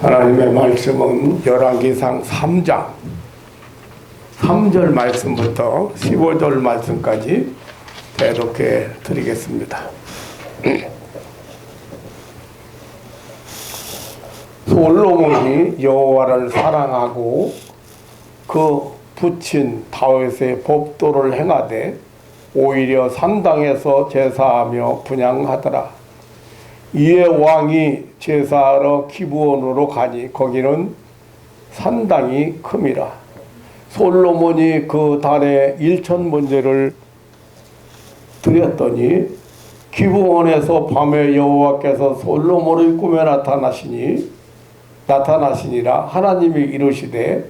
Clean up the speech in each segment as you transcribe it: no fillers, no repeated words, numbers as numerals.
하나님의 말씀은 열왕기상 3장 3절 말씀부터 15절 말씀까지 대독해 드리겠습니다. 솔로몬이 여호와를 사랑하고 그 부친 다윗의 법도를 행하되 오히려 산당에서 제사하며 분향하더라. 이에 왕이 제사하러 기브온으로 가니 거기는 산당이 큼이라. 솔로몬이 그 달에 1000번제를 드렸더니 기브온에서 밤에 여호와께서 솔로몬의 꿈에 나타나시니라. 하나님이 이르시되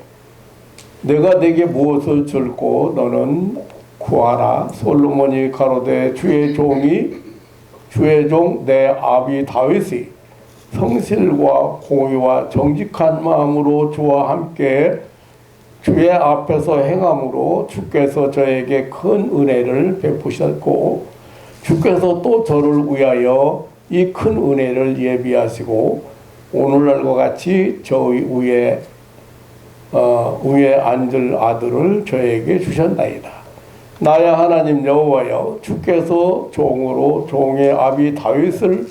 내가 내게 무엇을 줄고 너는 구하라. 솔로몬이 가로되 주의 종 내 아비 다윗이 성실과 공의와 정직한 마음으로 주와 함께 주의 앞에서 행함으로 주께서 저에게 큰 은혜를 베푸셨고 주께서 또 저를 위하여 이 큰 은혜를 예비하시고 오늘날과 같이 저의 위에 앉을 아들을 저에게 주셨나이다. 나의 하나님 여호와여, 주께서 종으로 종의 아비 다윗을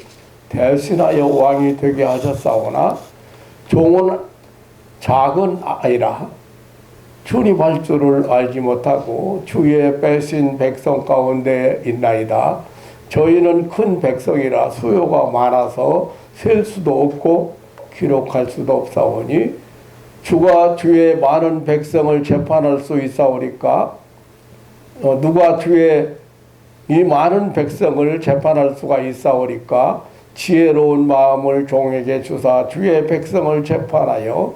대신하여 왕이 되게 하셨사오나 종은 작은 아이라 출입할 줄을 알지 못하고 주의 빼신 백성 가운데 있나이다. 저희는 큰 백성이라 수요가 많아서 셀 수도 없고 기록할 수도 없사오니 주가 주의 많은 백성을 재판할 수 있사오리까? 누가 주의 이 많은 백성을 재판할 수가 있사오리까? 지혜로운 마음을 종에게 주사 주의 백성을 재판하여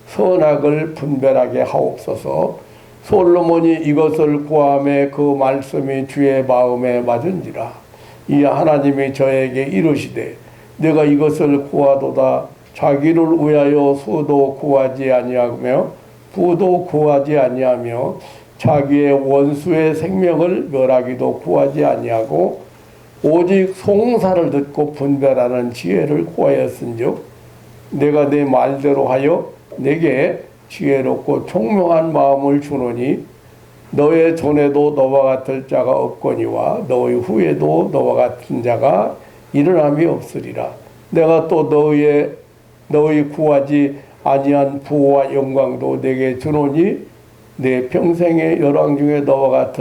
선악을 분별하게 하옵소서. 솔로몬이 이것을 구하매 그 말씀이 주의 마음에 맞은지라. 이 하나님이 저에게 이르시되 내가 이것을 구하도다. 자기를 위하여 수도 구하지 아니하며 부도 구하지 아니하며 자기의 원수의 생명을 멸하기도 구하지 아니하고 오직 송사를 듣고 분별하는 지혜를 구하였은즉 내가 내 말대로 하여 내게 지혜롭고 총명한 마음을 주노니 너의 전에도 너와 같을 자가 없거니와 너의 후에도 너와 같은 자가 일어남이 없으리라. 내가 또 너의 구하지 아니한 부와 영광도 내게 주노니 내 평생의 열왕 중에 너와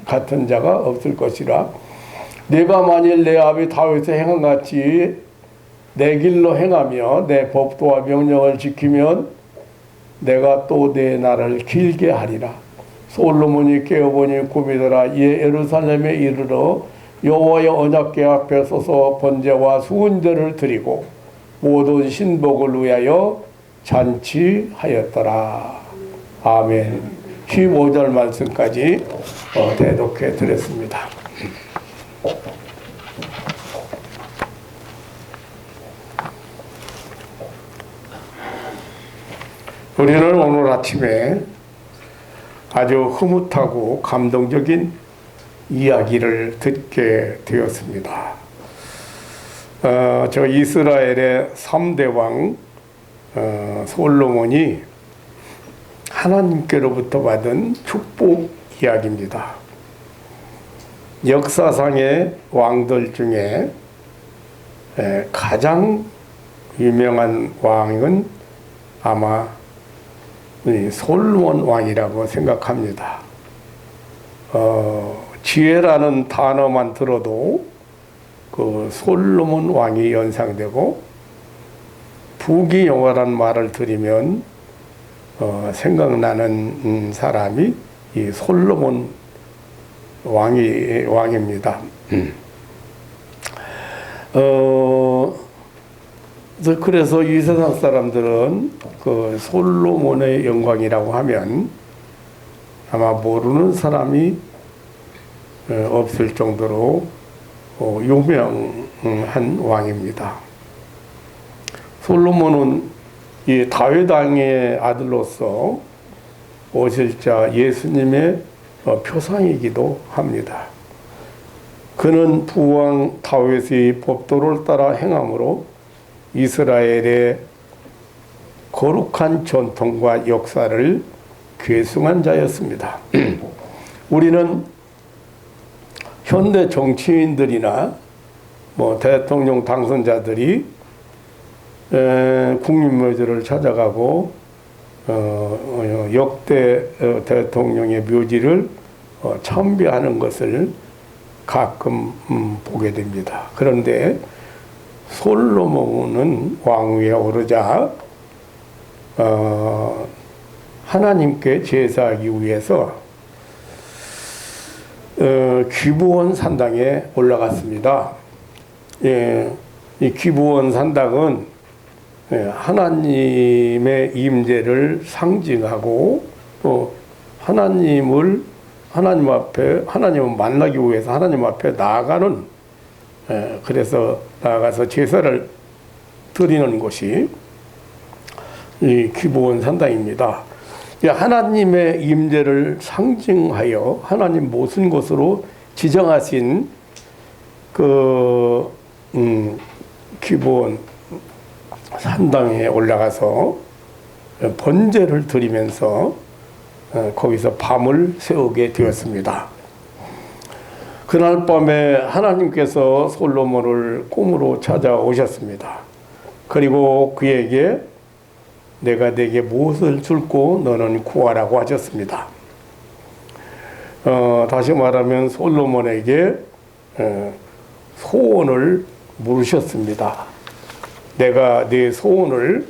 같은 자가 없을 것이라. 내가 만일 내 아비 다윗의 행함같이 내 길로 행하며 내 법도와 명령을 지키면 내가 또 내 날을 길게 하리라. 솔로몬이 깨어보니 꿈이더라. 이에 예루살렘에 이르러 여호와의 언약궤 앞에 서서 번제와 수은제를 드리고 모든 신복을 위하여 잔치하였더라. 아멘. 15절 말씀까지 대독해 드렸습니다. 우리는 오늘 아침에 아주 흐뭇하고 감동적인 이야기를 듣게 되었습니다. 저 이스라엘의 3대 왕 솔로몬이 하나님께로부터 받은 축복 이야기입니다. 역사상의 왕들 중에 가장 유명한 왕은 아마 솔로몬 왕이라고 생각합니다. 지혜라는 단어만 들어도 그 솔로몬 왕이 연상되고 부귀영화란 말을 들으면 생각나는 사람이 이 솔로몬 왕입니다. 그래서 이 세상 사람들은 그 솔로몬의 영광이라고 하면 아마 모르는 사람이 없을 정도로 유명한 왕입니다. 솔로몬은 이 다윗 왕의 아들로서 오실 자 예수님의 표상이기도 합니다. 그는 부왕 다윗의 법도를 따라 행함으로 이스라엘의 거룩한 전통과 역사를 계승한 자였습니다. 우리는 현대 정치인들이나 대통령 당선자들이 국민묘지를 찾아가고 역대 대통령의 묘지를 참배하는 것을 가끔 보게 됩니다. 그런데 솔로몬은 왕위에 오르자 하나님께 제사하기 위해서 기브온 산당에 올라갔습니다. 이 기브온 산당은 하나님의 임재를 상징하고 또 하나님을 만나기 위해서 하나님 앞에 나아가는, 그래서 나아가서 제사를 드리는 곳이 이 기브온 산당입니다. 하나님의 임재를 상징하여 하나님 모든 곳으로 지정하신 기브온 산당에 올라가서 번제를 드리면서 거기서 밤을 새우게 되었습니다. 그날 밤에 하나님께서 솔로몬을 꿈으로 찾아오셨습니다. 그리고 그에게 내가 네게 무엇을 줄고 너는 구하라고 하셨습니다. 다시 말하면 솔로몬에게 소원을 물으셨습니다. 내가 네 소원을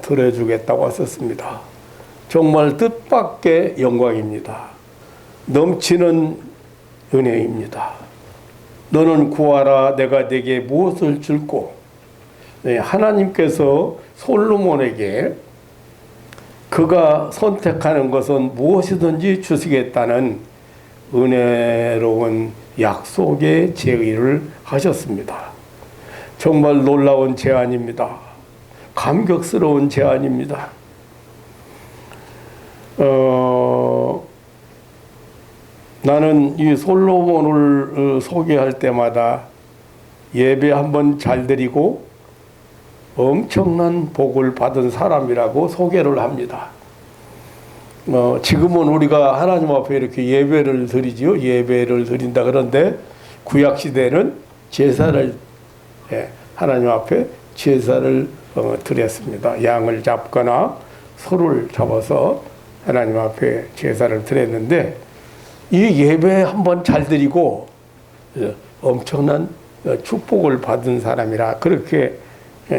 들어주겠다고 하셨습니다. 정말 뜻밖의 영광입니다. 넘치는 은혜입니다. 너는 구하라, 내가 네게 무엇을 줄고. 하나님께서 솔로몬에게 그가 선택하는 것은 무엇이든지 주시겠다는 은혜로운 약속의 제의를 하셨습니다. 정말 놀라운 제안입니다. 감격스러운 제안입니다. 나는 이 솔로몬을 소개할 때마다 예배 한번 잘 드리고 엄청난 복을 받은 사람이라고 소개를 합니다. 지금은 우리가 하나님 앞에 이렇게 예배를 드리지요. 예배를 드린다. 그런데 구약시대는 제사를, 하나님 앞에 제사를 드렸습니다. 양을 잡거나 소를 잡아서 하나님 앞에 제사를 드렸는데, 이 예배 한번 잘 드리고 엄청난 축복을 받은 사람이라 그렇게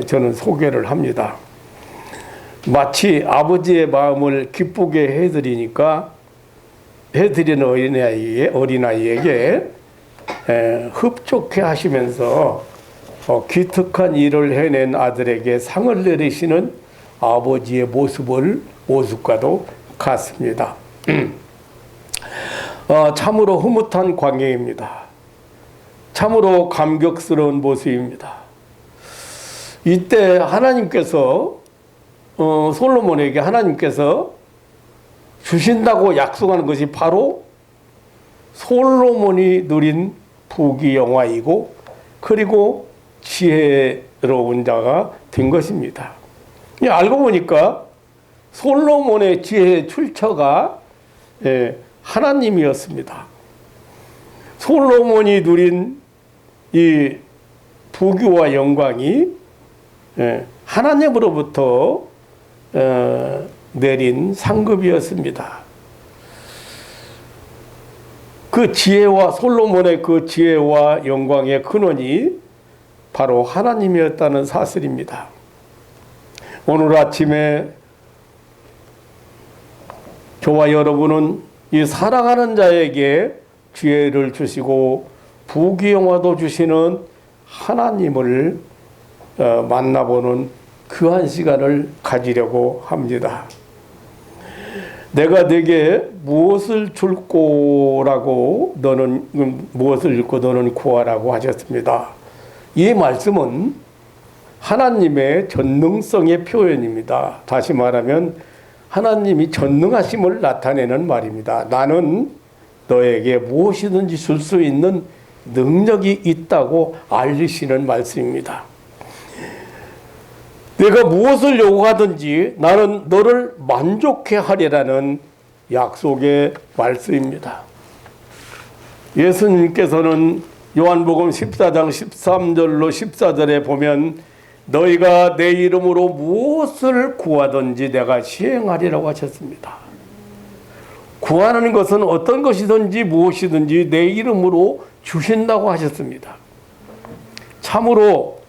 저는 소개를 합니다. 마치 아버지의 마음을 기쁘게 해드리는 어린아이에게 흡족해 하시면서 기특한 일을 해낸 아들에게 상을 내리시는 아버지의 모습과도 같습니다. 참으로 흐뭇한 광경입니다. 참으로 감격스러운 모습입니다. 이때 하나님께서 솔로몬에게 하나님께서 주신다고 약속하는 것이 바로 솔로몬이 누린 부귀영화이고 그리고 지혜로운 자가 된 것입니다. 알고 보니까 솔로몬의 지혜의 출처가 하나님이었습니다. 솔로몬이 누린 이 부귀와 영광이 하나님으로부터 내린 상급이었습니다. 그 지혜와 솔로몬의 그 지혜와 영광의 근원이 바로 하나님이었다는 사실입니다. 오늘 아침에 저와 여러분은 이 사랑하는 자에게 지혜를 주시고 부귀영화도 주시는 하나님을 만나보는 귀한 시간을 가지려고 합니다. 내가 네게 무엇을 줄고라고 무엇을 줄고 너는 구하라고 하셨습니다. 이 말씀은 하나님의 전능성의 표현입니다. 다시 말하면 하나님이 전능하심을 나타내는 말입니다. 나는 너에게 무엇이든지 줄 수 있는 능력이 있다고 알리시는 말씀입니다. 내가 무엇을 요구하든지 나는 너를 만족해 하리라는 약속의 말씀입니다. 예수님께서는 요한복음 14장 13절로 14절에 보면 너희가 내 이름으로 무엇을 구하든지 내가 시행하리라고 하셨습니다. 구하는 것은 어떤 것이든지 무엇이든지 내 이름으로 주신다고 하셨습니다. 참으로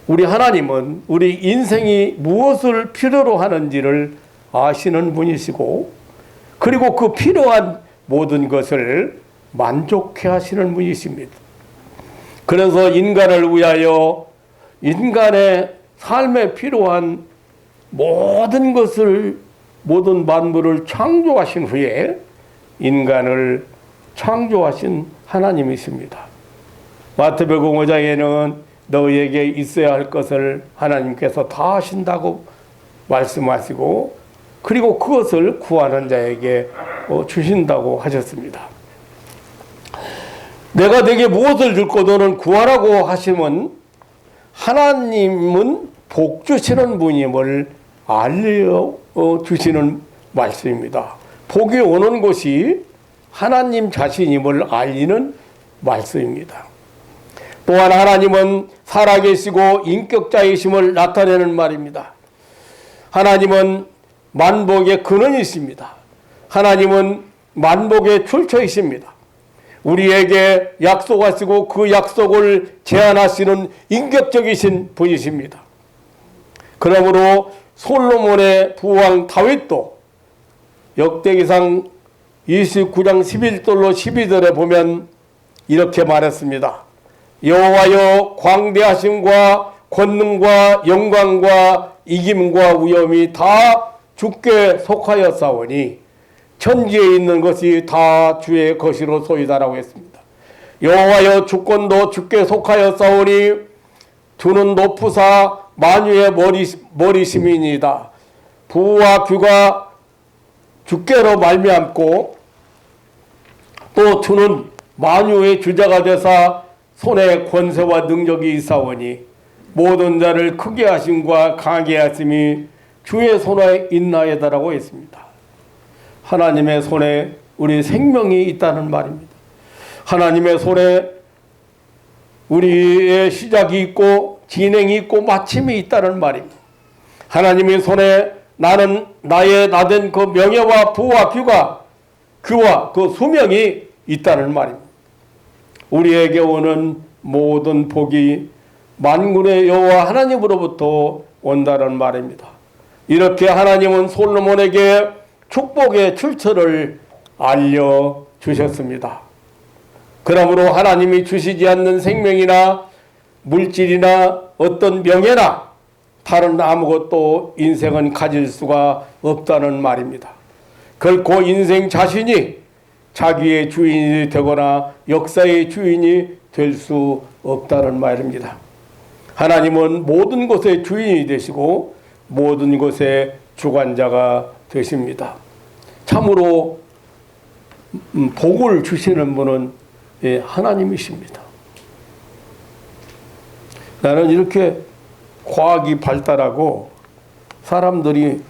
우리 하나님은 우리 인생이 무엇을 필요로 하는지를 아시는 분이시고, 그리고 그 필요한 모든 것을 만족해 하시는 분이십니다. 그래서 인간을 위하여 인간의 삶에 필요한 모든 것을, 모든 만물을 창조하신 후에 인간을 창조하신 하나님이십니다. 마태복음 5장에는 너희에게 있어야 할 것을 하나님께서 다 하신다고 말씀하시고, 그리고 그것을 구하는 자에게 주신다고 하셨습니다. 내가 네게 무엇을 줄고 너는 구하라고 하시면 하나님은 복 주시는 분임을 알려주시는 말씀입니다. 복이 오는 곳이 하나님 자신임을 알리는 말씀입니다. 또한 하나님은 살아계시고 인격자이심을 나타내는 말입니다. 하나님은 만복의 근원이십니다. 하나님은 만복의 출처이십니다. 우리에게 약속하시고 그 약속을 제한하시는 인격적이신 분이십니다. 그러므로 솔로몬의 부왕 다윗도 역대기상 29장 11절로 12절에 보면 이렇게 말했습니다. 여호와여, 광대하심과 권능과 영광과 이김과 위엄이 다 주께 속하였사오니 천지에 있는 것이 다 주의 것이로 소이다라고 했습니다. 여호와여, 주권도 주께 속하였사오니 주는 높으사 만유의 머리심이니이다. 부와 규가 주께로 말미암고 또 주는 만유의 주자가 되사 손에 권세와 능력이 있사오니 모든 자를 크게 하심과 강하게 하심이 주의 손에 있나이다라고 했습니다. 하나님의 손에 우리 생명이 있다는 말입니다. 하나님의 손에 우리의 시작이 있고 진행이 있고 마침이 있다는 말입니다. 하나님의 손에 나는 나된 그 명예와 부와 규가 그와 그 수명이 있다는 말입니다. 우리에게 오는 모든 복이 만군의 여호와 하나님으로부터 온다는 말입니다. 이렇게 하나님은 솔로몬에게 축복의 출처를 알려주셨습니다. 그러므로 하나님이 주시지 않는 생명이나 물질이나 어떤 명예나 다른 아무것도 인생은 가질 수가 없다는 말입니다. 결코 인생 자신이 자기의 주인이 되거나 역사의 주인이 될 수 없다는 말입니다. 하나님은 모든 것의 주인이 되시고 모든 것의 주관자가 되십니다. 참으로 복을 주시는 분은 하나님이십니다. 나는 이렇게 과학이 발달하고 사람들이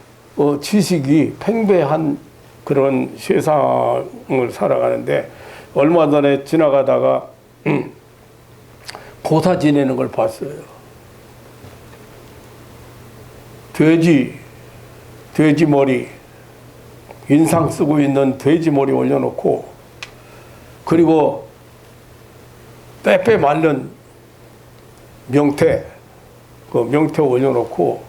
지식이 팽배한 그런 세상을 살아가는데, 얼마 전에 지나가다가 고사 지내는 걸 봤어요. 돼지 머리, 인상 쓰고 있는 돼지 머리 올려놓고, 그리고 빼빼 말른 명태, 그 명태 올려놓고,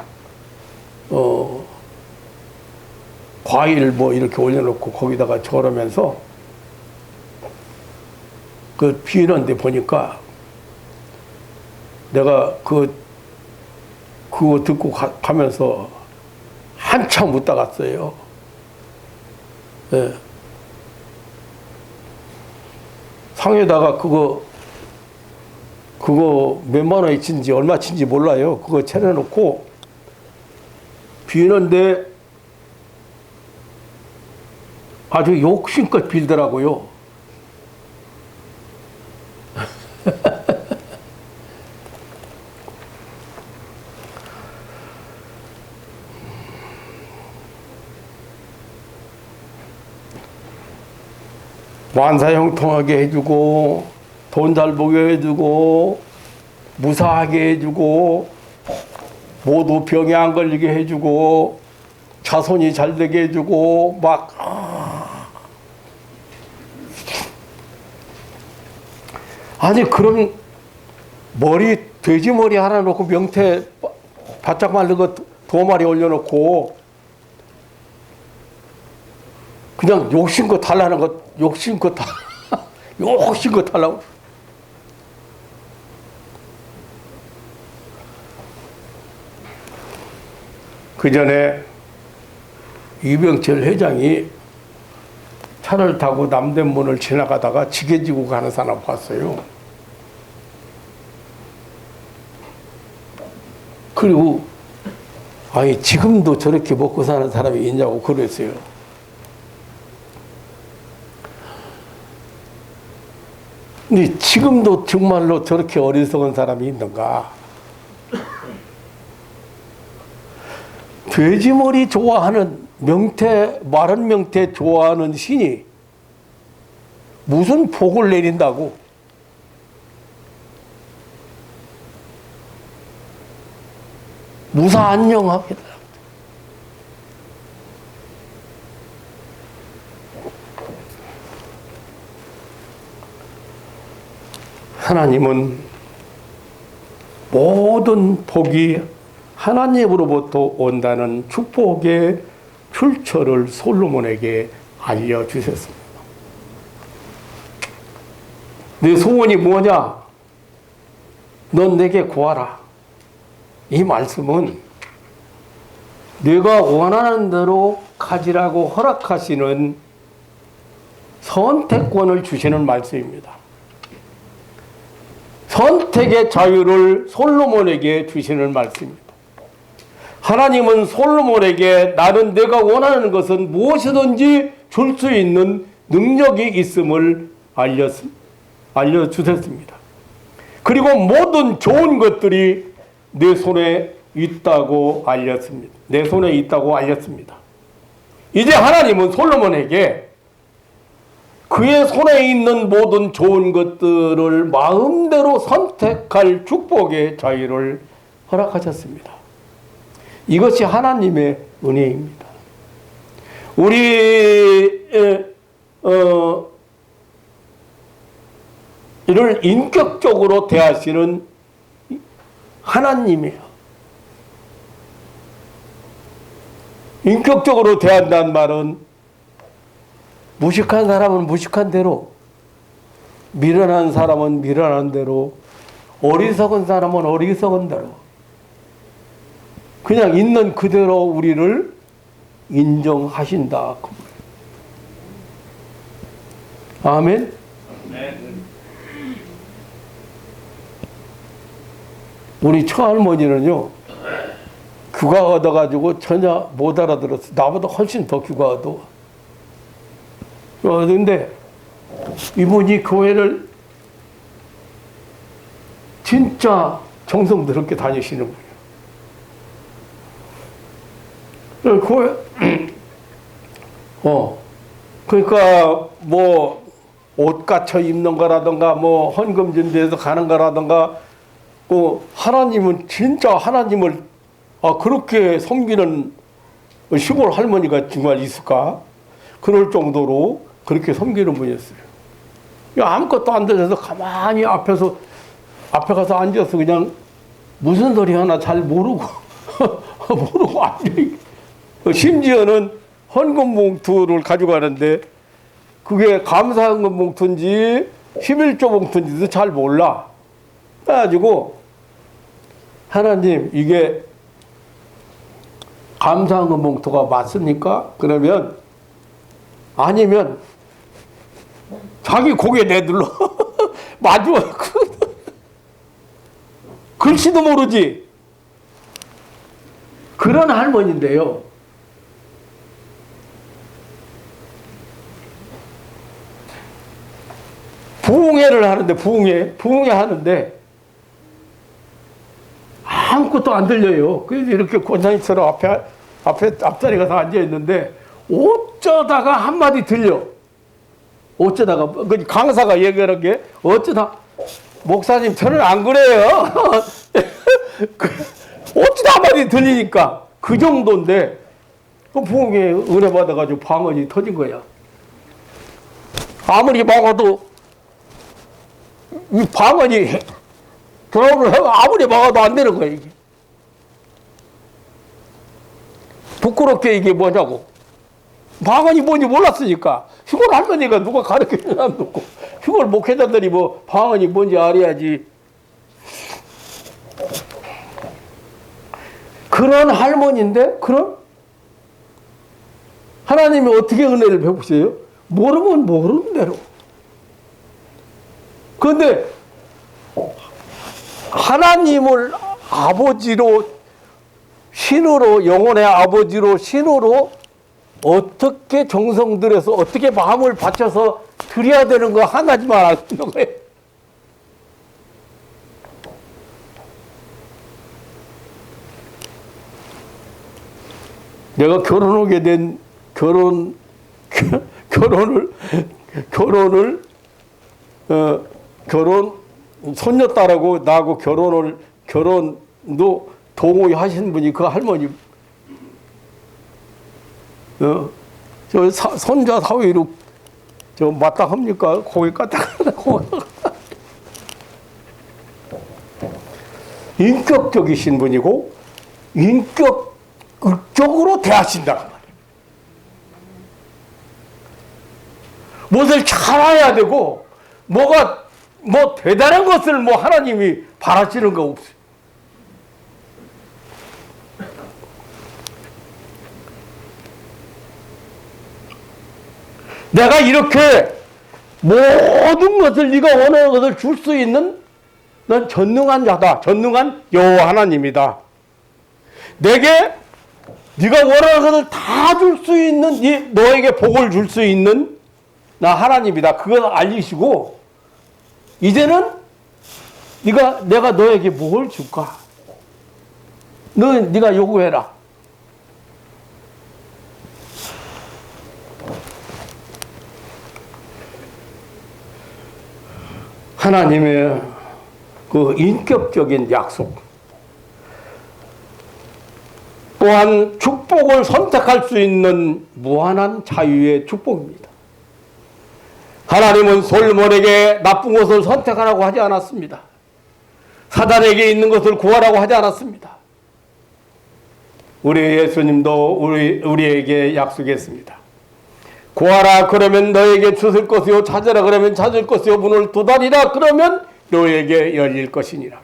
과일 뭐 이렇게 올려놓고 거기다가 저으면서 그 피는데 보니까 내가 그거 듣고 가면서 한참 웃다 갔어요. 예. 상에다가 그거 몇만 원이친지 얼마친지 몰라요. 그거 차려놓고 비는데 아주 욕심껏 빌더라고요. 만사형통하게 해주고, 돈 잘 벌게 해주고, 무사하게 해주고, 모두 병에 안 걸리게 해주고, 자손이 잘 되게 해주고, 막, 아니, 그럼 돼지 머리 하나 놓고 명태 바짝 말른 거 2마리 올려놓고, 그냥 욕심껏 달라는 것, 욕심껏 달라고. 그 전에 이병철 회장이 차를 타고 남대문을 지나가다가 지게 지고 가는 사람 봤어요. 그리고 아니 지금도 저렇게 먹고 사는 사람이 있냐고 그랬어요. 근데 지금도 정말로 저렇게 어리석은 사람이 있는가? 돼지머리 좋아하는 마른 명태 좋아하는 신이 무슨 복을 내린다고? 무사안녕합니다. 하나님은 모든 복이 하나님으로부터 온다는 축복의 출처를 솔로몬에게 알려주셨습니다. 내 소원이 뭐냐? 넌 내게 구하라. 이 말씀은 내가 원하는 대로 가지라고 허락하시는 선택권을 주시는 말씀입니다. 선택의 자유를 솔로몬에게 주시는 말씀입니다. 하나님은 솔로몬에게 나는 내가 원하는 것은 무엇이든지 줄 수 있는 능력이 있음을 알려주셨습니다. 그리고 모든 좋은 것들이 내 손에 있다고 알렸습니다. 내 손에 있다고 알렸습니다. 이제 하나님은 솔로몬에게 그의 손에 있는 모든 좋은 것들을 마음대로 선택할 축복의 자유를 허락하셨습니다. 이것이 하나님의 은혜입니다. 이를 인격적으로 대하시는 하나님이에요. 인격적으로 대한다는 말은 무식한 사람은 무식한 대로, 미련한 사람은 미련한 대로, 어리석은 사람은 어리석은 대로 그냥 있는 그대로 우리를 인정하신다. 아멘. 우리 처할머니는요, 귀가 얻어가지고 전혀 못 알아들었어. 나보다 훨씬 더 귀가 얻어. 그런데 이분이 교회를 진짜 정성스럽게 다니시는 거예요. 그러니까 뭐 옷 갖춰 입는 거라든가 뭐 헌금 준비해서 가는 거라든가, 하나님은 진짜 하나님을 그렇게 섬기는 시골 할머니가 정말 있을까? 그럴 정도로 그렇게 섬기는 분이었어요. 아무것도 안 들려서 가만히 앞에 가서 앉아서 그냥 무슨 소리 하나 잘 모르고 앉아있고, 심지어는 헌금 봉투를 가져가는데 그게 감사헌금 봉투인지 11조 봉투인지도 잘 몰라. 그래가지고 하나님 이게 감사헌금 봉투가 맞습니까? 그러면 아니면 자기 고개 내둘러 마주 글씨도 모르지. 그런 할머니인데요. 부흥회를 하는데 부흥회 하는데 아무것도 안 들려요. 그래서 이렇게 권사님처럼 앞자리 가서 앉아 있는데 어쩌다가 한마디 들려. 어쩌다가 그 강사가 얘기하는 게 어쩌다 목사님 저는 안 그래요. 어쩌다 한마디 들리니까 그 정도인데 그 부흥에 은혜 받아가지고 방언이 터진 거야. 아무리 막아도 이 방언이 드럼을 아무리 막아도 안 되는 거야 이게. 부끄럽게 이게 뭐냐고. 방언이 뭔지 몰랐으니까. 시골 할머니가 누가 가르쳐주는 사람도 없고 시골 목회자들이 뭐 방언이 뭔지 알아야지. 그런 할머니인데 그런 하나님이 어떻게 은혜를 베푸세요? 모르면 모르는 대로. 그런데 하나님을 아버지로 신으로 영혼의 아버지로 신으로 어떻게 정성 들여서 어떻게 마음을 바쳐서 드려야 되는 거 한 가지만 알 수 있는 거예요. 내가 결혼하게 된 결혼 손녀딸하고 나하고 결혼도 동의하신 분이 그 할머니 저 손자 사위로 저 마땅합니까? 고기 까딱하고 인격적이신 분이고 인격적으로 대하신다 말이에요. 무엇을 잘해야 되고 뭐가 뭐 대단한 것을 뭐 하나님이 바라시는 거 없어요. 내가 이렇게 모든 것을 네가 원하는 것을 줄 수 있는 넌 전능한 자다. 전능한 여호와 하나님이다. 내게 네가 원하는 것을 다 줄 수 있는 너에게 복을 줄 수 있는 나 하나님이다. 그걸 알리시고 이제는 내가 너에게 뭘 줄까? 네가 요구해라. 하나님의 그 인격적인 약속, 또한 축복을 선택할 수 있는 무한한 자유의 축복입니다. 하나님은 솔몬에게 나쁜 것을 선택하라고 하지 않았습니다. 사단에게 있는 것을 구하라고 하지 않았습니다. 우리 예수님도 우리에게 약속했습니다. 구하라 그러면 너에게 주실 것이요, 찾으라 그러면 찾을 것이요, 문을 두드리라 그러면 너에게 열릴 것이니라.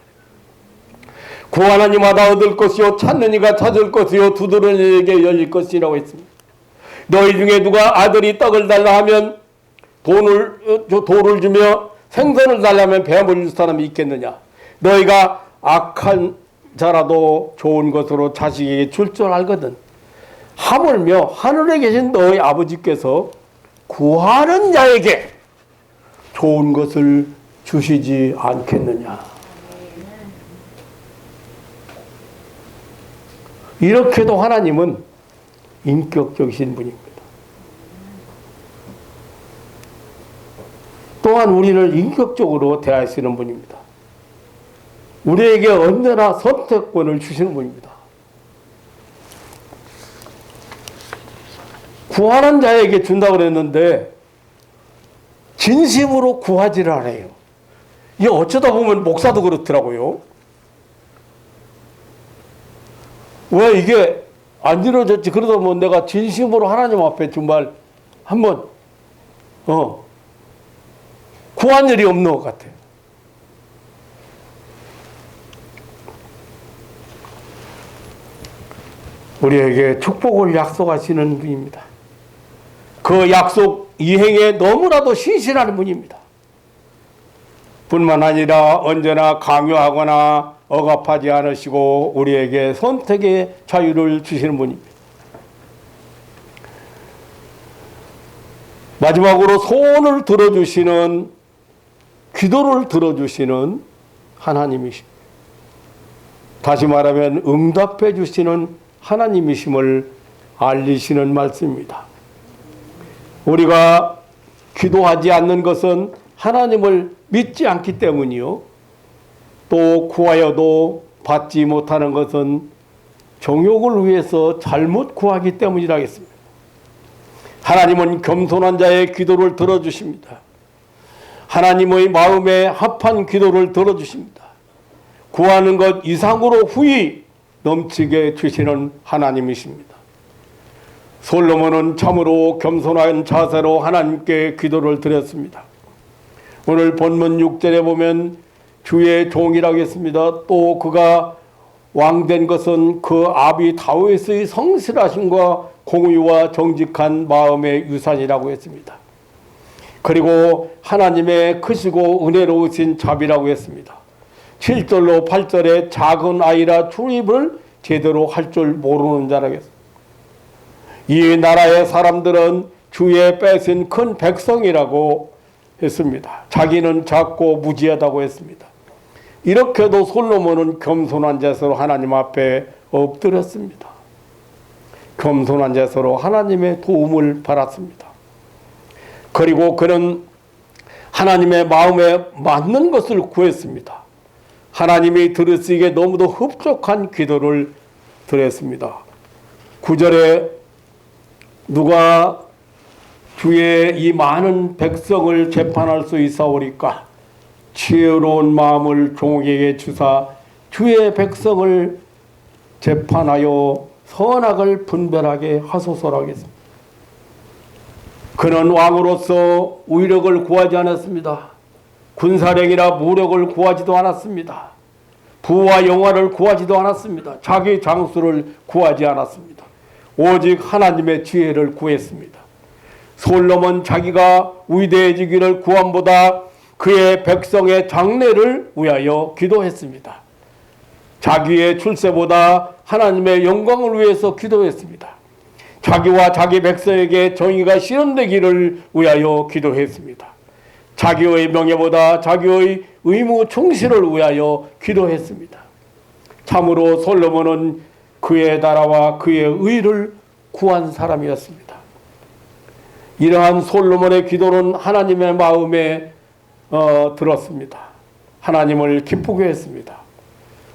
구하는 이마다 얻을 것이요, 찾는 이가 찾을 것이요, 두드리는 이에게 열릴 것이라고 했습니다. 너희 중에 누가 아들이 떡을 달라 하면 돌을 주며 생선을 달라면 배 물릴 사람이 있겠느냐? 너희가 악한 자라도 좋은 것으로 자식에게 줄 줄 알거든. 하물며 하늘에 계신 너희 아버지께서 구하는 자에게 좋은 것을 주시지 않겠느냐. 이렇게도 하나님은 인격적이신 분입니다. 또한 우리를 인격적으로 대하시는 분입니다. 우리에게 언제나 선택권을 주시는 분입니다. 구하는 자에게 준다고 그랬는데 진심으로 구하지를 않아요. 이게 어쩌다 보면 목사도 그렇더라고요. 왜 이게 안 이루어졌지? 그러다 보면 내가 진심으로 하나님 앞에 정말 한번 구한 일이 없는 것 같아요. 우리에게 축복을 약속하시는 분입니다. 그 약속 이행에 너무나도 신실한 분입니다. 뿐만 아니라 언제나 강요하거나 억압하지 않으시고 우리에게 선택의 자유를 주시는 분입니다. 마지막으로 소원을 들어주시는, 기도를 들어주시는 하나님이십니다. 다시 말하면 응답해 주시는 하나님이심을 알리시는 말씀입니다. 우리가 기도하지 않는 것은 하나님을 믿지 않기 때문이요. 또 구하여도 받지 못하는 것은 정욕을 위해서 잘못 구하기 때문이라 하겠습니다. 하나님은 겸손한 자의 기도를 들어주십니다. 하나님의 마음에 합한 기도를 들어주십니다. 구하는 것 이상으로 후히 넘치게 주시는 하나님이십니다. 솔로몬은 참으로 겸손한 자세로 하나님께 기도를 드렸습니다. 오늘 본문 6절에 보면 주의 종이라고 했습니다. 또 그가 왕된 것은 그 아비 다윗의 성실하심과 공의와 정직한 마음의 유산이라고 했습니다. 그리고 하나님의 크시고 은혜로우신 자비라고 했습니다. 7절로 8절에 작은 아이라 출입을 제대로 할 줄 모르는 자라고 했습니다. 이 나라의 사람들은 주의 뺏은 큰 백성이라고 했습니다. 자기는 작고 무지하다고 했습니다. 이렇게도 솔로몬은 겸손한 자세로 하나님 앞에 엎드렸습니다. 겸손한 자세로 하나님의 도움을 받았습니다. 그리고 그는 하나님의 마음에 맞는 것을 구했습니다. 하나님이 들으시기에 너무도 흡족한 기도를 드렸습니다. 9절에 누가 주의 이 많은 백성을 재판할 수 있사오리까? 지혜로운 마음을 종에게 주사 주의 백성을 재판하여 선악을 분별하게 하소서라고 했습니다. 그는 왕으로서 위력을 구하지 않았습니다. 군사력이나 무력을 구하지도 않았습니다. 부와 영화를 구하지도 않았습니다. 자기 장수를 구하지 않았습니다. 오직 하나님의 지혜를 구했습니다. 솔로몬 자기가 위대해지기를 구함보다 그의 백성의 장래를 위하여 기도했습니다. 자기의 출세보다 하나님의 영광을 위해서 기도했습니다. 자기와 자기 백성에게 정의가 실현되기를 위하여 기도했습니다. 자기의 명예보다 자기의 의무 충실을 위하여 기도했습니다. 참으로 솔로몬은 그의 나라와 그의 의를 구한 사람이었습니다. 이러한 솔로몬의 기도는 하나님의 마음에 들었습니다. 하나님을 기쁘게 했습니다.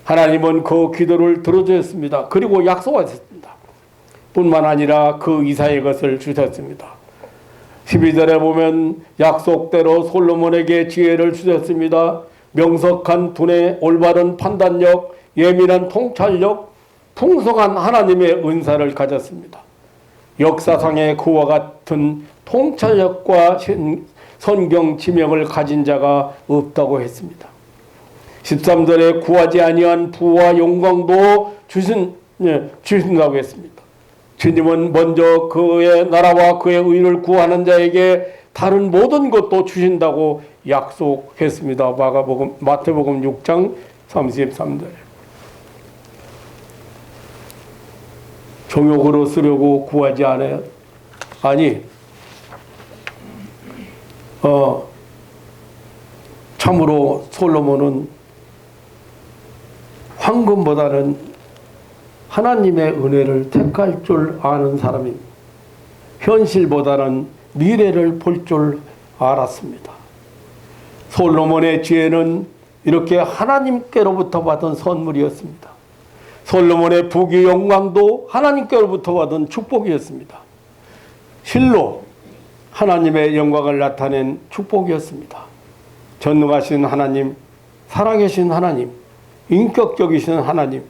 하나님은 그 기도를 들어주셨습니다. 그리고 약속하셨습니다. 뿐만 아니라 그 이상의 것을 주셨습니다. 12절에 보면 약속대로 솔로몬에게 지혜를 주셨습니다. 명석한 두뇌, 올바른 판단력, 예민한 통찰력, 풍성한 하나님의 은사를 가졌습니다. 역사상의 그와 같은 통찰력과 성경 지명을 가진 자가 없다고 했습니다. 13절에 구하지 아니한 부와 영광도 주신다고 했습니다. 주님은 먼저 그의 나라와 그의 의를 구하는 자에게 다른 모든 것도 주신다고 약속했습니다. 마태복음 6장 33절에. 정욕으로 쓰려고 구하지 않아요. 아니, 참으로 솔로몬은 황금보다는 하나님의 은혜를 택할 줄 아는 사람입니다. 현실보다는 미래를 볼 줄 알았습니다. 솔로몬의 지혜는 이렇게 하나님께로부터 받은 선물이었습니다. 솔로몬의 부귀 영광도 하나님께로부터 받은 축복이었습니다. 실로 하나님의 영광을 나타낸 축복이었습니다. 전능하신 하나님, 살아계신 하나님, 인격적이신 하나님,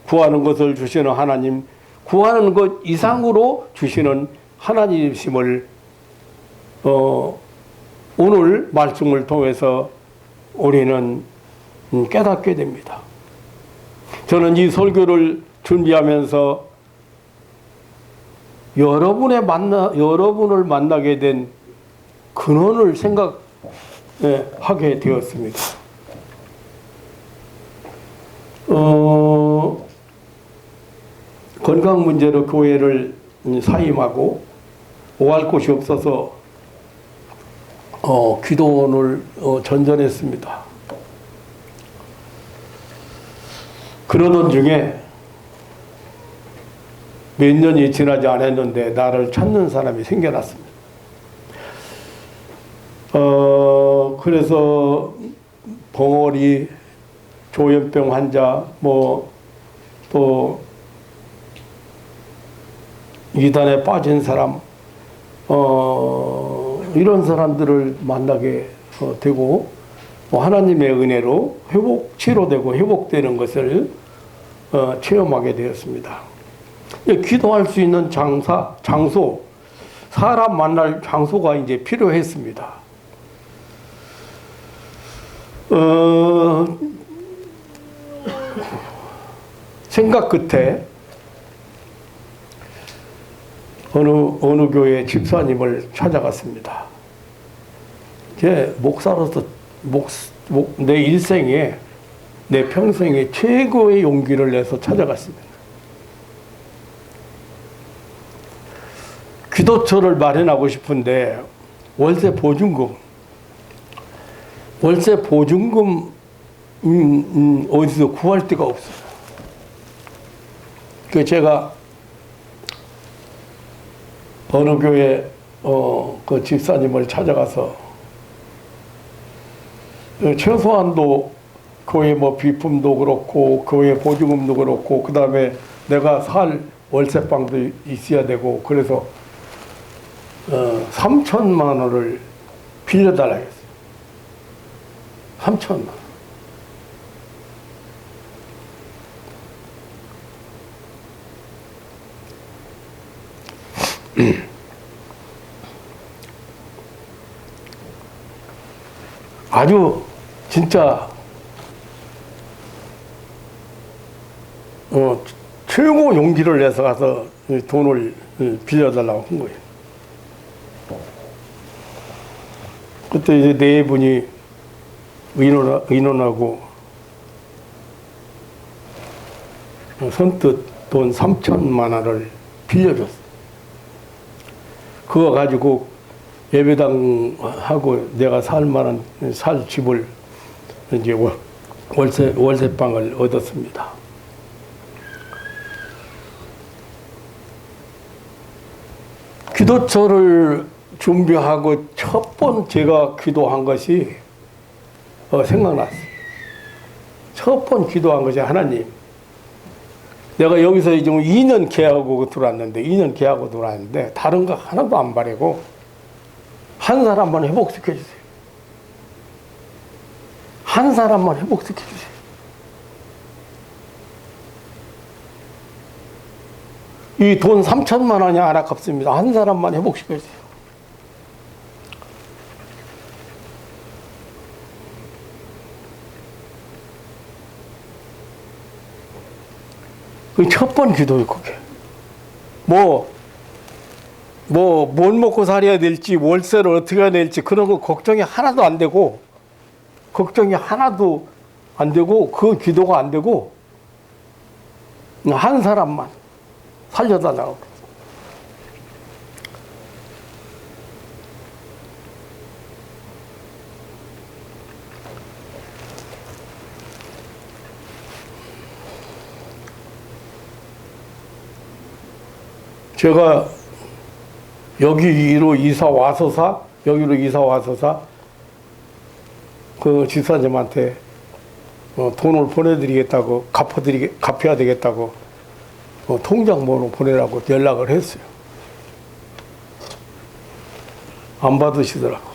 구하는 것을 주시는 하나님, 구하는 것 이상으로 주시는 하나님이심을 오늘 말씀을 통해서 우리는 깨닫게 됩니다. 저는 이 설교를 준비하면서 여러분을 만나게 된 근원을 생각하게 되었습니다. 건강 문제로 교회를 사임하고 오갈 곳이 없어서 기도원을 전전했습니다. 그러던 중에 몇 년이 지나지 않았는데 나를 찾는 사람이 생겨났습니다. 그래서 벙어리, 조현병 환자, 뭐 또 이단에 빠진 사람, 이런 사람들을 만나게 되고, 하나님의 은혜로 치료되고 회복되는 것을 체험하게 되었습니다. 기도할 수 있는 장소, 사람 만날 장소가 이제 필요했습니다. 생각 끝에 어느 교회 집사님을 찾아갔습니다. 제 목사로서 내 일생에, 내 평생에 최고의 용기를 내서 찾아갔습니다. 기도처를 마련하고 싶은데 월세 보증금 어디서 구할 데가 없어요. 그 제가 어느 교회 그 집사님을 찾아가서 최소한도 교회 뭐 비품도 그렇고 교회 보증금도 그렇고 그 다음에 내가 살 월세방도 있어야 되고 그래서 3천만 원을 빌려달라 했어요. 3천만 원. 아주 진짜 최고 용기를 내서 가서 돈을 빌려달라고 한 거예요. 그때 이제 네 분이 의논하고 선뜻 돈 3천만 원을 빌려줬어요. 그거 가지고 예배당하고 내가 살 집을 이제 월세방을 얻었습니다. 기도처를 준비하고 첫 번 제가 기도한 것이 생각났어요. 첫 번 기도한 것이 하나님, 내가 여기서 이제 2년 계약하고 들어왔는데 다른 거 하나도 안 바라고 한 사람만 회복시켜 주세요. 한 사람만 회복시켜 주세요. 이 돈 3천만 원이 안 아깝습니다. 한 사람만 회복시켜 주세요. 그 첫 번 기도예요, 그게. 뭘 먹고 살아야 될지, 월세를 어떻게 해야 될지, 그런 거 걱정이 하나도 안 되고, 그 기도가 안 되고, 한 사람만 살려달라고. 제가 여기로 이사 와서사 그 집사님한테 돈을 보내드리겠다고 갚아야 되겠다고 통장 번호 보내라고 연락을 했어요. 안 받으시더라고.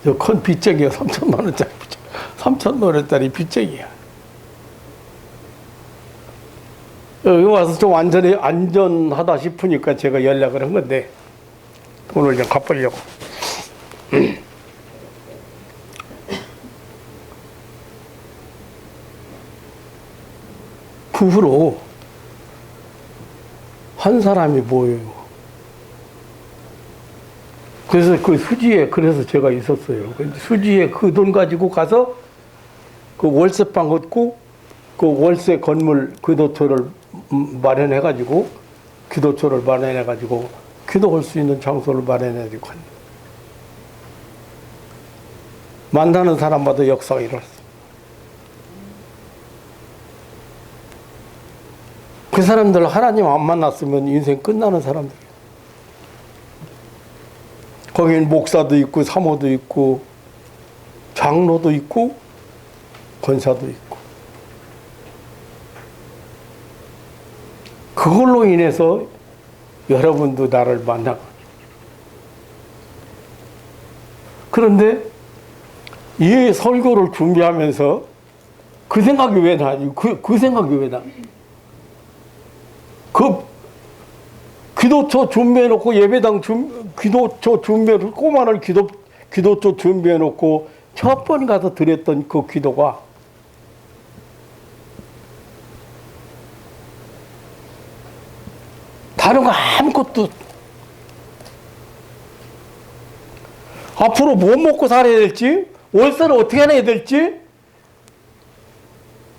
저 큰 빚쟁이야. 3천만 원짜리 빚쟁이. 3천만 원짜리 빚쟁이야. 여기 와서 좀 안전하다 싶으니까 제가 연락을 한 건데 돈을 좀 갚으려고. 그 후로 한 사람이 뭐예요? 그래서 그 수지에 그래서 제가 있었어요. 수지에 그 돈 가지고 가서 그 월세방 얻고 그 월세 건물 기도처를 마련해가지고 기도할 수 있는 장소를 마련해가지고 만나는 사람마다 역사가 일어났어요. 그 사람들 하나님 안 만났으면 인생 끝나는 사람들이에요. 거기는 목사도 있고 사모도 있고 장로도 있고 권사도 있고 그걸로 인해서 여러분도 나를 만나고 그런데 이 설교를 준비하면서 그 생각이 왜 나니? 그 생각이 왜 나? 그 기도처 준비해놓고 예배당 기도처 준비해놓고 꼬마를 기도처 준비해놓고 첫 번 가서 드렸던 그 기도가 다른 거 아무것도 앞으로 뭐 먹고 살아야 될지 월세를 어떻게 내야 될지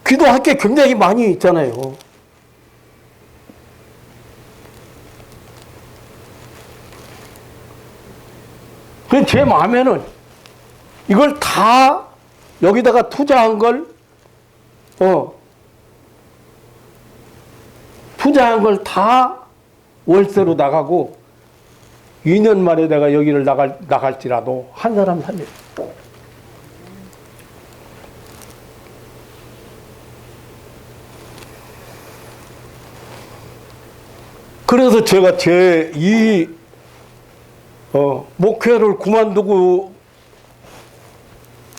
기도할 게 굉장히 많이 있잖아요. 그 제 마음에는 이걸 다 여기다가 투자한 걸 다 월세로 나가고 2년 만에 내가 여기를 나갈지라도 한 사람 살려. 그래서 제가 제 이 목회를 그만두고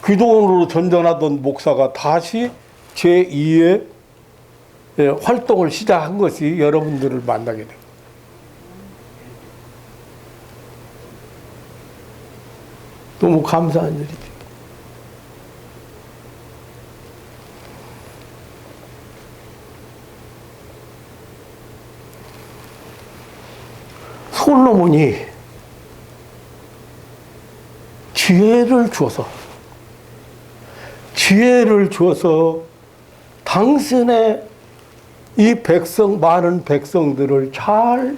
기도원으로 전전하던 목사가 다시 제 2의 활동을 시작한 것이 여러분들을 만나게 돼요. 너무 감사한 일이죠. 솔로몬이 지혜를 주어서 당신의 이 많은 백성들을 잘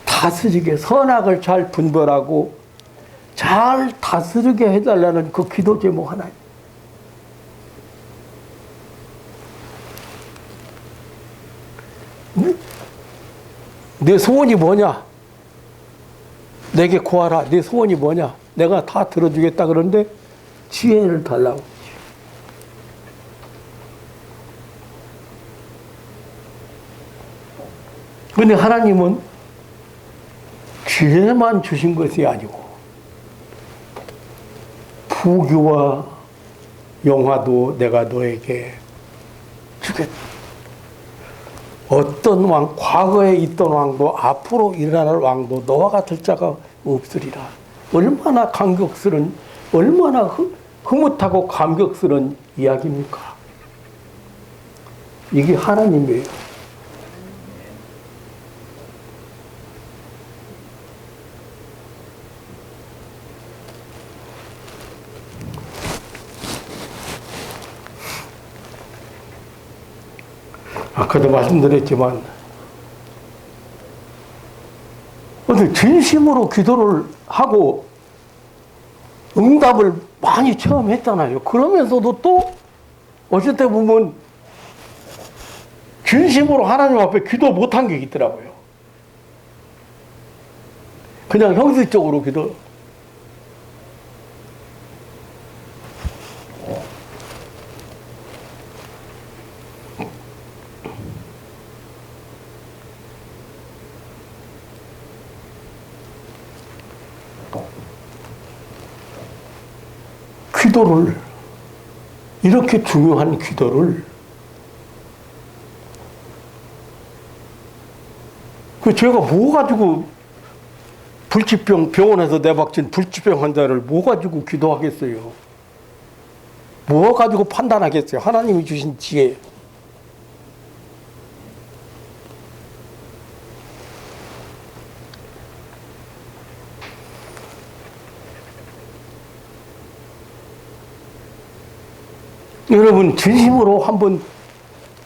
다스리게, 선악을 잘 분별하고 잘 다스리게 해달라는 그 기도 제목 하나. 내 소원이 뭐냐? 내게 구하라. 네 소원이 뭐냐? 내가 다 들어주겠다. 그런데 지혜를 달라고. 그런데 하나님은 지혜만 주신 것이 아니고 부귀와 영화도 내가 너에게 주겠다. 어떤 왕, 과거에 있던 왕도 앞으로 일어날 왕도 너와 같을 자가 없으리라. 얼마나 감격스러운, 얼마나 흐뭇하고 감격스러운 이야기입니까? 이게 하나님이에요. 아까도 말씀드렸지만 어디 진심으로 기도를 하고 응답을 많이 체험했잖아요. 그러면서도 또 어쩔 때 보면 진심으로 하나님 앞에 기도 못한 게 있더라고요. 그냥 형식적으로 기도. 기도를, 이렇게 중요한 기도를 제가 뭐 가지고 병원에서 내박친 불치병 환자를 뭐 가지고 기도하겠어요? 뭐 가지고 판단하겠어요? 하나님이 주신 지혜. 여러분 진심으로 한번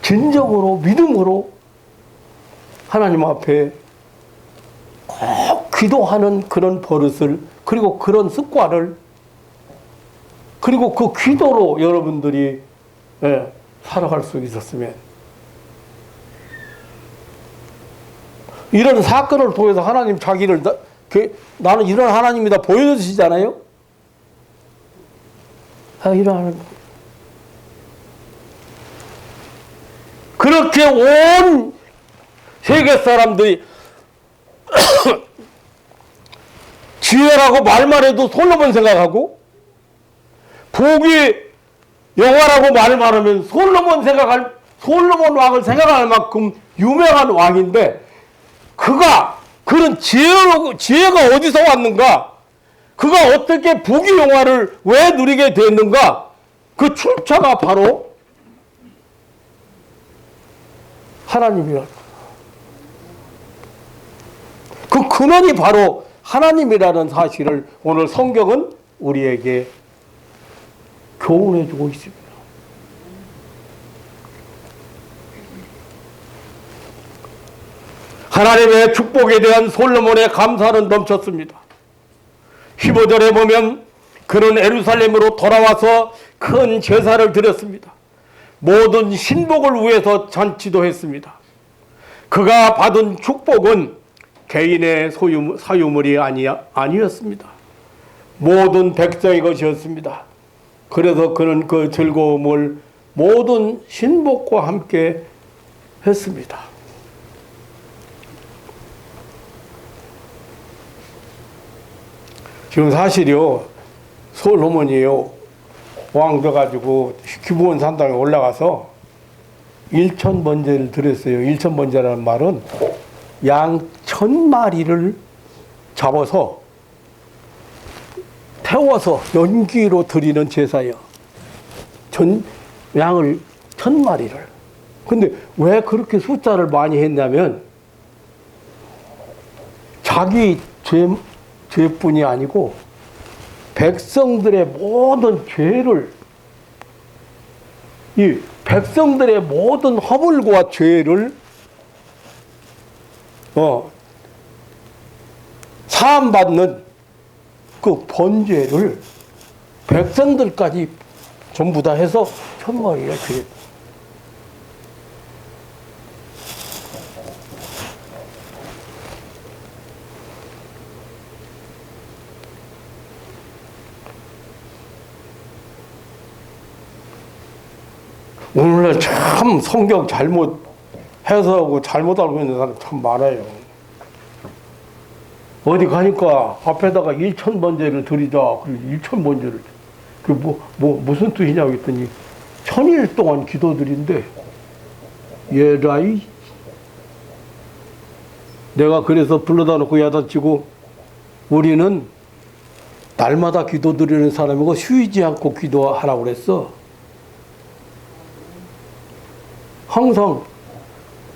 진정으로 믿음으로 하나님 앞에 꼭 기도하는 그런 버릇을, 그리고 그런 습관을, 그리고 그 기도로 여러분들이 살아갈 수 있었으면, 이런 사건을 통해서 하나님 자기를 나는 이런 하나님이다 보여주시잖아요. 이런 하나님. 그렇게 온 세계 사람들이 지혜라고 말만 해도 솔로몬 생각하고, 복이 영화라고 말만 하면 솔로몬 왕을 생각할 만큼 유명한 왕인데, 그런 지혜가 어디서 왔는가? 그가 어떻게 복이 영화를 왜 누리게 됐는가? 그 출처가 바로 하나님이라. 그 근원이 바로 하나님이라는 사실을 오늘 성경은 우리에게 교훈해 주고 있습니다. 하나님의 축복에 대한 솔로몬의 감사는 넘쳤습니다. 15절에 보면 그는 예루살렘으로 돌아와서 큰 제사를 드렸습니다. 모든 신복을 위해서 잔치도 했습니다. 그가 받은 축복은 개인의 사유물이 아니었습니다. 모든 백성의 것이었습니다. 그래서 그는 그 즐거움을 모든 신복과 함께 했습니다. 지금 사실이요, 솔로몬이요, 왕 돼가지고 기브온 산당에 올라가서 1,000번제를 드렸어요. 1,000번제라는 말은 양 1,000마리를 잡아서 태워서 연기로 드리는 제사예요. 양을 1,000마리를. 근데 왜 그렇게 숫자를 많이 했냐면, 자기 죄뿐이 아니고 백성들의 모든 죄를, 이 백성들의 모든 허물과 죄를 사함받는 그 번제를 백성들까지 전부 다 해서 1,000마리가 드렸다. 오늘날 참 성경 잘못 해석하고 잘못 알고 있는 사람 참 많아요. 어디 가니까 앞에다가 1,000번제를 드리자. 그리고 1,000번제를. 그게 무슨 뜻이냐고 했더니 1,000일 동안 기도드린대. 예라이. 내가 그래서 불러다 놓고 야단치고, 우리는 날마다 기도드리는 사람이고 쉬지 않고 기도하라고 그랬어. 항상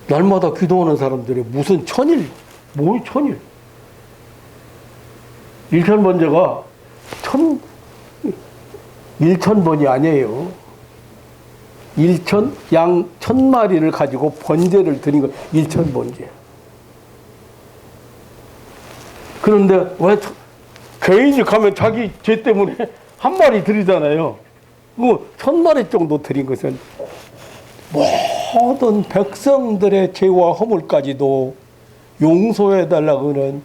날마다 기도하는 사람들이 무슨 1,000일, 뭐 1,000일. 1,000번제가 1,000번이 아니에요. 양 1,000마리를 가지고 번제를 드린 거 1,000번제. 그런데 왜 개인이 가면 자기 죄 때문에 한 마리 드리잖아요. 뭐 1,000마리 정도 드린 것은 모든 백성들의 죄와 허물까지도 용서해달라고 하는,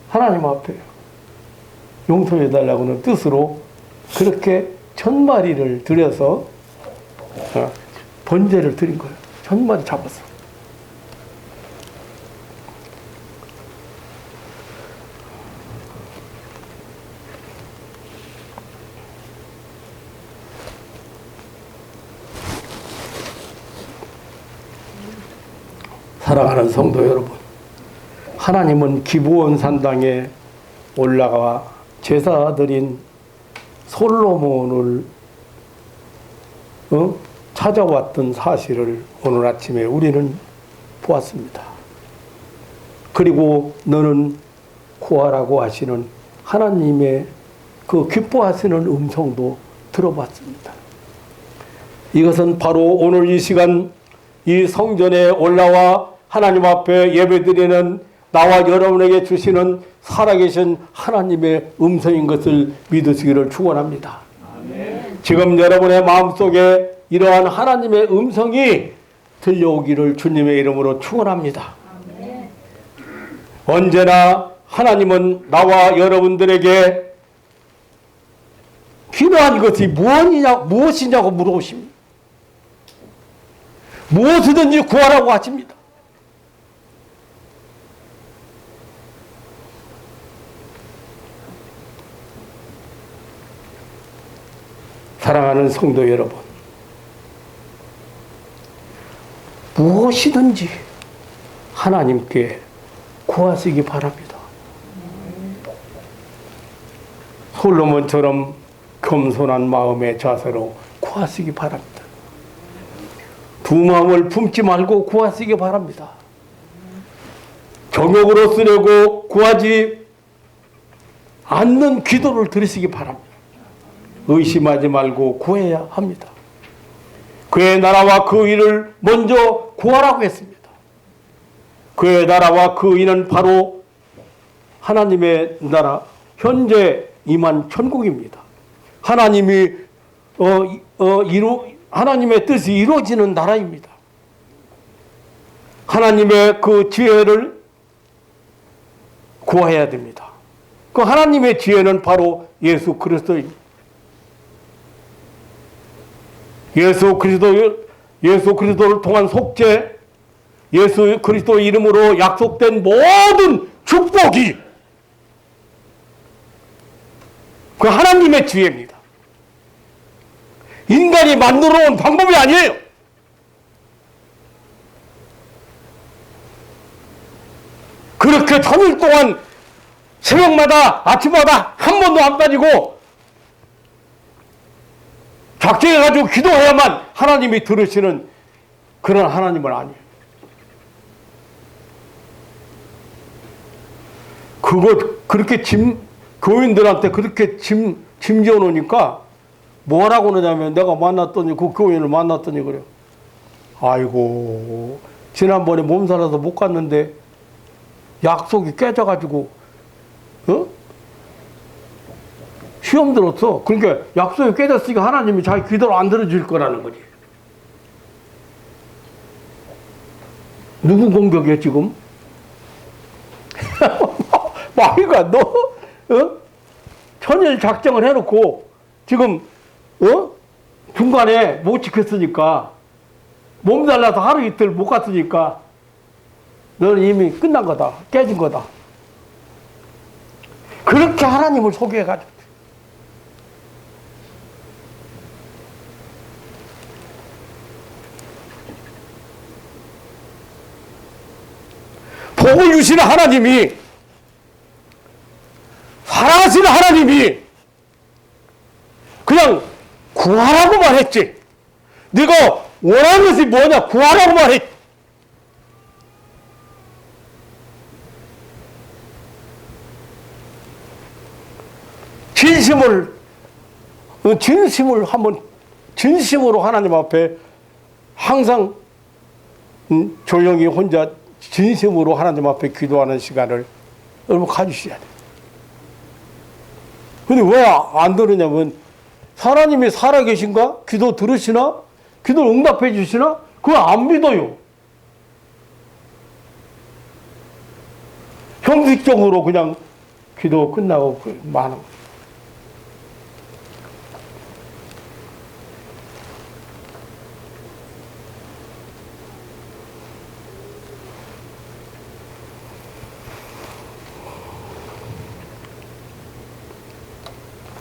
하나님 앞에 용서해달라고 하는 뜻으로 그렇게 1,000마리를 들여서 번제를 드린 거예요. 1,000마리 잡았어. 사랑하는 성도 여러분, 하나님은 기브온 산당에 올라가 제사 드린 솔로몬을 찾아왔던 사실을 오늘 아침에 우리는 보았습니다. 그리고 너는 구하라고 하시는 하나님의 그 기뻐하시는 음성도 들어봤습니다. 이것은 바로 오늘 이 시간 이 성전에 올라와 하나님 앞에 예배드리는 나와 여러분에게 주시는 살아계신 하나님의 음성인 것을 믿으시기를 축원합니다. 지금 여러분의 마음속에 이러한 하나님의 음성이 들려오기를 주님의 이름으로 축원합니다. 언제나 하나님은 나와 여러분들에게 필요한 것이 무엇이냐고 물어보십니다. 무엇이든지 구하라고 하십니다. 사랑하는 성도 여러분, 무엇이든지 하나님께 구하시기 바랍니다. 솔로몬처럼 겸손한 마음의 자세로 구하시기 바랍니다. 두 마음을 품지 말고 구하시기 바랍니다. 정욕으로 쓰려고 구하지 않는 기도를 드리시기 바랍니다. 의심하지 말고 구해야 합니다. 그의 나라와 그 일을 먼저 구하라고 했습니다. 그의 나라와 그 일은 바로 하나님의 나라, 현재 임한 천국입니다. 하나님의 뜻이 이루어지는 나라입니다. 하나님의 그 지혜를 구해야 됩니다. 그 하나님의 지혜는 바로 예수 그리스도입니다. 예수 그리스도를 통한 속죄, 예수 그리스도 이름으로 약속된 모든 축복이 그 하나님의 지혜입니다. 인간이 만들어 온 방법이 아니에요. 그렇게 천일 동안 새벽마다 아침마다 한 번도 안 빠지고 작정해가지고 기도해야만 하나님이 들으시는 그런 하나님은 아니에요. 그렇게 교인들한테 그렇게 짐져 놓으니까 뭐라고 그러냐면 내가 만났더니 그 교인을 만났더니 그래요. 아이고 지난번에 몸살아서 못 갔는데 약속이 깨져가지고 시험 들었어. 그러니까 약속이 깨졌으니까 하나님이 자기 기도를 안 들어줄 거라는 거지. 누구 공격이야 지금? 마이가 너 천일 작정을 해놓고 지금 중간에 못 지켰으니까 몸살 나서 하루 이틀 못 갔으니까 너는 이미 끝난 거다. 깨진 거다. 그렇게 하나님을 소개해가지고 복을 주시는 하나님이, 사랑하시는 하나님이 그냥 구하라고만 했지. 네가 원하는 것이 뭐냐 구하라고만 했지. 진심으로 하나님 앞에 항상 조용히 혼자 진심으로 하나님 앞에 기도하는 시간을 여러분 가지셔야 돼요. 근데 왜 안 들으냐면 하나님이 살아계신가? 기도 들으시나? 기도를 응답해 주시나? 그걸 안 믿어요. 형식적으로 그냥 기도 끝나고 마는 거예요.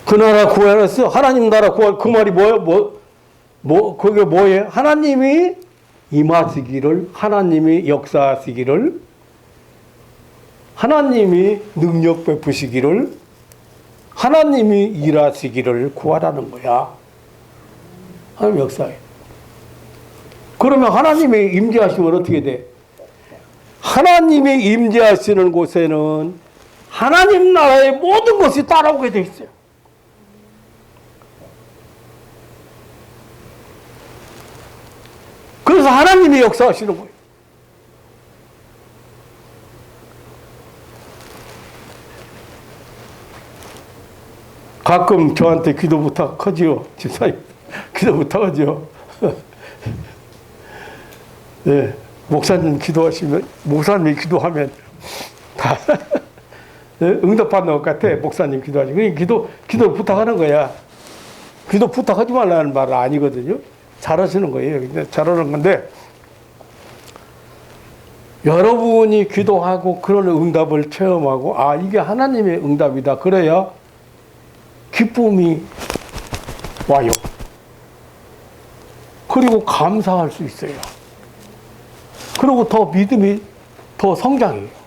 그 나라 구하랬어. 하나님 나라 구할 그 말이 뭐예요? 그게 뭐예요? 하나님이 임하시기를, 하나님이 역사하시기를, 하나님이 능력 베푸시기를, 하나님이 일하시기를 구하라는 거야. 하나님 역사에. 그러면 하나님이 임재하시면 어떻게 돼? 하나님이 임재하시는 곳에는 하나님 나라의 모든 것이 따라오게 돼 있어요. 그래서 하나님이 역사하시는 거예요. 가끔 저한테 기도 부탁하지요. 집사님 기도 부탁하지요. 네, 목사님이 기도하면 다 응답받는 것 같아. 목사님 기도하지. 그러니까 기도 부탁하는 거야. 기도 부탁하지 말라는 말은 아니거든요. 잘하시는 거예요. 잘하는 건데, 여러분이 기도하고 그런 응답을 체험하고, 아, 이게 하나님의 응답이다. 그래야 기쁨이 와요. 그리고 감사할 수 있어요. 그리고 더 믿음이 더 성장해요.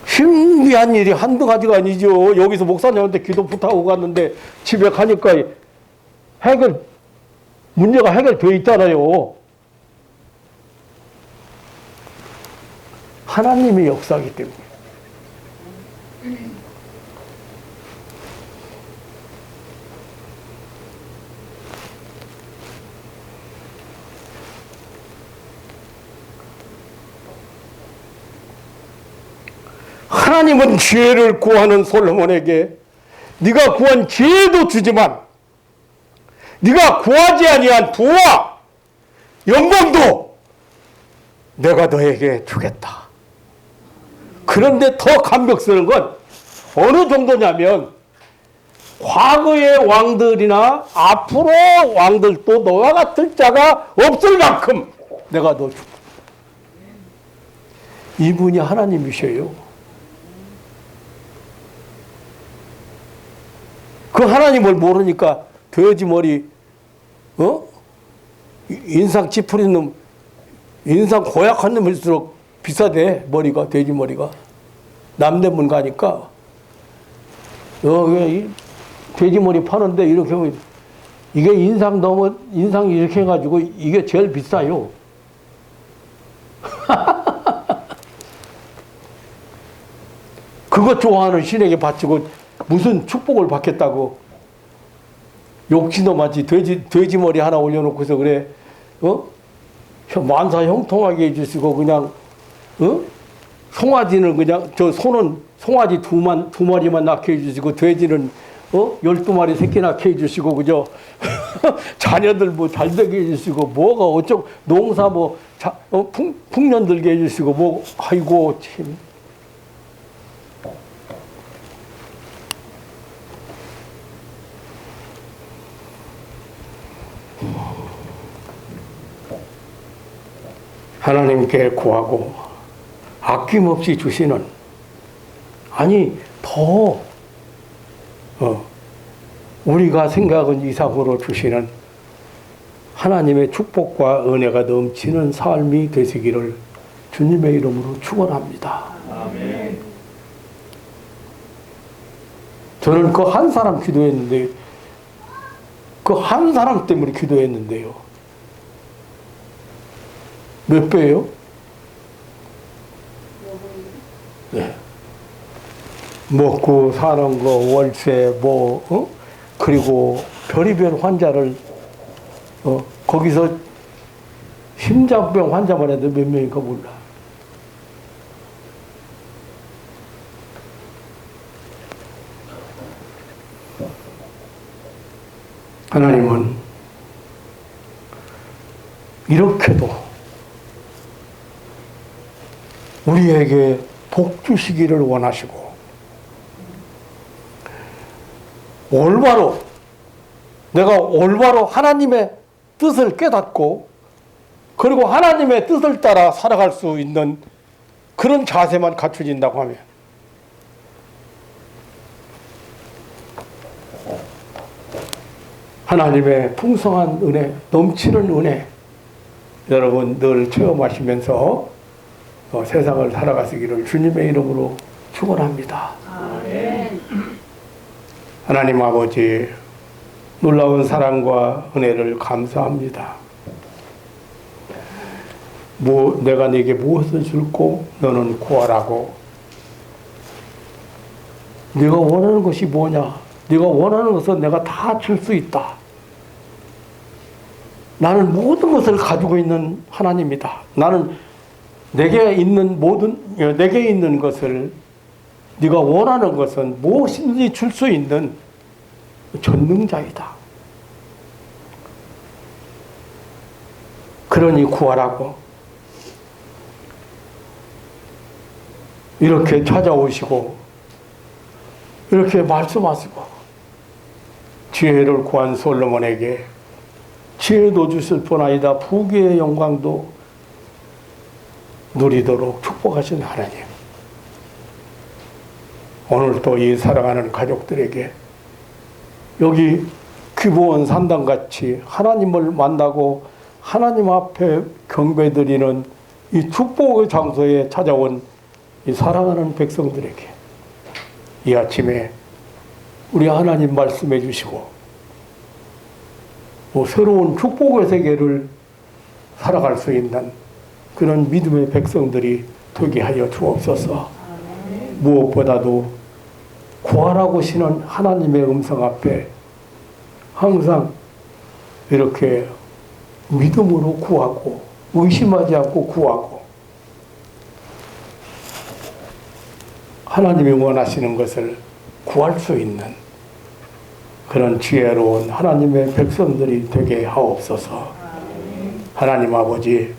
신기한 일이 한두 가지가 아니죠. 여기서 목사님한테 기도 부탁하고 갔는데 집에 가니까 문제가 해결되어 있잖아요. 하나님의 역사이기 때문에. 하나님은 지혜를 구하는 솔로몬에게 네가 구한 지혜도 주지만 네가 구하지 아니한 부와 영광도 내가 너에게 주겠다. 그런데 더 감격스러운 건 어느 정도냐면 과거의 왕들이나 앞으로 왕들도 너와 같은 자가 없을 만큼 내가 너 주고. 이분이 하나님이셔요. 그 하나님을 모르니까 돼지 머리, 인상 찌푸린 놈, 인상 고약한 놈일수록 비싸대, 머리가, 돼지 머리가. 남대문 가니까, 돼지 머리 파는데 이렇게 하면, 이게 인상 이렇게 해가지고 이게 제일 비싸요. 그것 좋아하는 신에게 바치고, 무슨 축복을 받겠다고 욕심도많지. 돼지 머리 하나 올려놓고서 그래, 만사 형통하게 해주시고, 그냥, 송아지는 그냥, 소는 송아지 두 마리만 낳게 해주시고, 돼지는, 12마리 새끼 낳게 해주시고, 그죠? 자녀들 뭐 잘 되게 해주시고, 뭐가 어쩌고, 농사 뭐, 풍년 들게 해주시고, 뭐, 아이고, 참. 하나님께 구하고 아낌없이 주시는, 아니 더 우리가 생각은 이상으로 주시는 하나님의 축복과 은혜가 넘치는 삶이 되시기를 주님의 이름으로 축원합니다. 아멘. 저는 그 한 사람 기도했는데, 그 한 사람 때문에 기도했는데요. 몇 배예요? 네. 먹고 사는 거, 월세, 그리고 별의별 환자를, 거기서 심장병 환자만 해도 몇 명인가 몰라. 하나님은 이렇게도 우리에게 복 주시기를 원하시고, 내가 올바로 하나님의 뜻을 깨닫고, 그리고 하나님의 뜻을 따라 살아갈 수 있는 그런 자세만 갖춰진다고 하면, 하나님의 풍성한 은혜, 넘치는 은혜, 여러분 늘 체험하시면서 세상을 살아가시기를 주님의 이름으로 축원합니다. 아멘. 하나님 아버지, 놀라운 사랑과 은혜를 감사합니다. 내가 네게 무엇을 줄고 너는 구하라고. 네가 원하는 것이 뭐냐? 네가 원하는 것은 내가 다 줄 수 있다. 나는 모든 것을 가지고 있는 하나님이다. 나는 내게 있는 것을, 네가 원하는 것은 무엇이든지 줄 수 있는 전능자이다. 그러니 구하라고 이렇게 찾아오시고 이렇게 말씀하시고 지혜를 구한 솔로몬에게 지혜도 주실 뿐 아니라 부귀의 영광도 누리도록 축복하신 하나님, 오늘도 이 사랑하는 가족들에게 여기 귀보원 산당같이 하나님을 만나고 하나님 앞에 경배드리는 이 축복의 장소에 찾아온 이 사랑하는 백성들에게 이 아침에 우리 하나님 말씀해 주시고 새로운 축복의 세계를 살아갈 수 있는 그런 믿음의 백성들이 되게 하여 주옵소서. 무엇보다도 구하라고 하시는 하나님의 음성 앞에 항상 이렇게 믿음으로 구하고 의심하지 않고 구하고 하나님이 원하시는 것을 구할 수 있는 그런 지혜로운 하나님의 백성들이 되게 하옵소서. 하나님 아버지,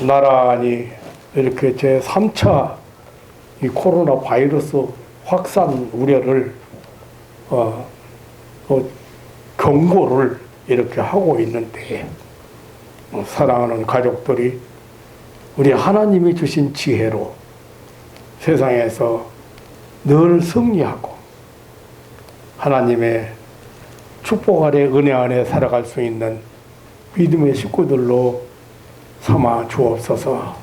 나란히 이렇게 제3차 이 코로나 바이러스 확산 우려를 경고를 이렇게 하고 있는데 사랑하는 가족들이 우리 하나님이 주신 지혜로 세상에서 늘 승리하고 하나님의 축복 아래 은혜 안에 살아갈 수 있는 믿음의 식구들로 삼아 주옵소서.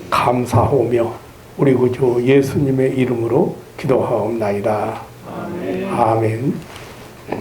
감사하며 우리 구주 예수님의 이름으로 기도하옵나이다. 아멘.